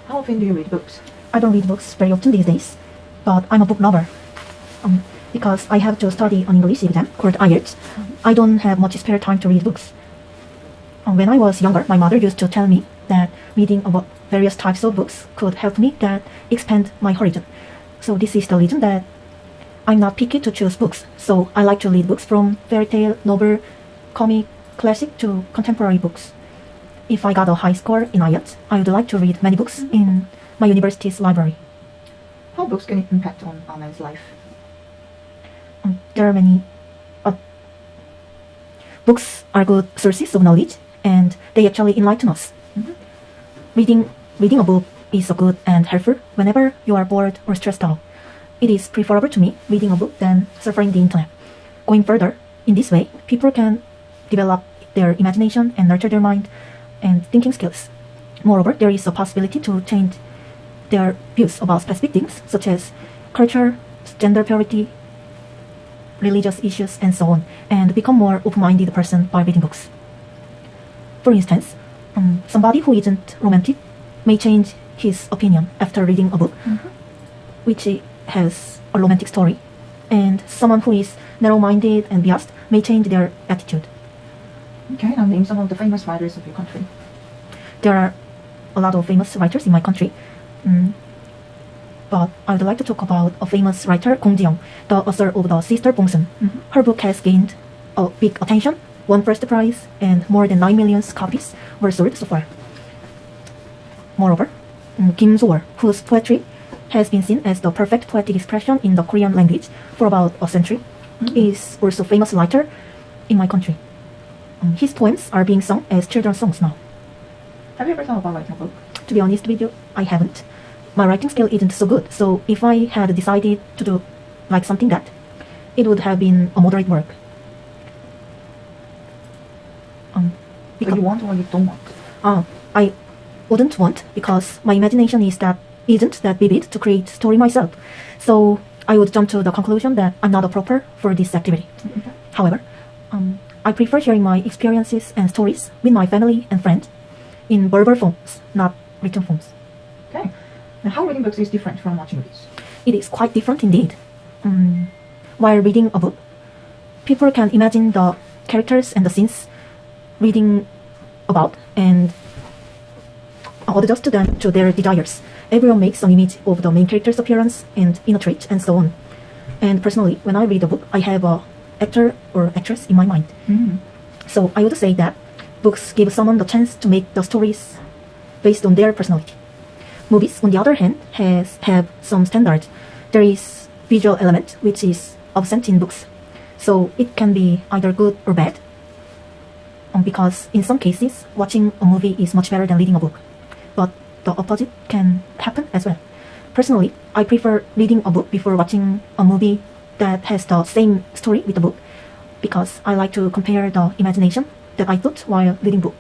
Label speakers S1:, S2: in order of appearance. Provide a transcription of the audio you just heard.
S1: How often do you read books?
S2: I don't read books very often these days, but I'm a book lover. Because I have to study an English exam called Ielts, I don't have much spare time to read books. When I was younger, my mother used to tell me that reading about various types of books could help me that expand my horizon. So this is the reason that I'm not picky to choose books. So I like to read books from fairy tale, novel, comic, classic to contemporary books. If I got a high score in IELTS, I would like to read many books in my university's library.
S1: How books can impact on a man's life?
S2: There are many. Books are good sources of knowledge, and they actually enlighten us. Reading a book is so good and helpful whenever you are bored or stressed out. It is preferable to me reading a book than surfing the internet. Going further, in this way, people can develop their imagination and nurture their mind and thinking skills. Moreover, there is a possibility to change their views about specific things such as culture, gender parity, religious issues, and so on, and become more open-minded person by reading books. For instance, somebody who isn't romantic may change his opinion after reading a book which has a romantic story, and someone who is narrow-minded and biased may change their attitude.
S1: Okay, now name some of the famous writers of your country.
S2: There are a lot of famous writers in my country, but I would like to talk about a famous writer, Gong Ji-young, the author of The Sister Bongsun. Her book has gained a big attention, won first prize, and more than 9 million copies were sold so far. Moreover, Kim So-wol, whose poetry has been seen as the perfect poetic expression in the Korean language for about a century, is also a famous writer in my country. His poems are being sung as children's songs now.
S1: Have you ever thought about writing a book?
S2: To be honest with you, I haven't. My writing skill isn't so good, so if I had decided to do like something that, it would have been a moderate work.
S1: But you want or you don't want?
S2: I wouldn't want because my imagination isn't that vivid to create story myself. So I would jump to the conclusion that I'm not proper for this activity. However, I prefer sharing my experiences and stories with my family and friends in verbal forms, not written forms.
S1: Okay. Now, how reading books is different from watching movies?
S2: It is quite different indeed. While reading a book, people can imagine the characters and the scenes reading about and adjust them to their desires. Everyone makes an image of the main character's appearance and inner trait and so on. And personally, when I read a book, I have an actor or actress in my mind. So I would say that books give someone the chance to make the stories based on their personality. Movies, on the other hand, have some standards. There is visual element which is absent in books, so it can be either good or bad. Because in some cases, watching a movie is much better than reading a book, but the opposite can happen as well. Personally, I prefer reading a book before watching a movie that has the same story with the book, because I like to compare the imagination that I thought while reading book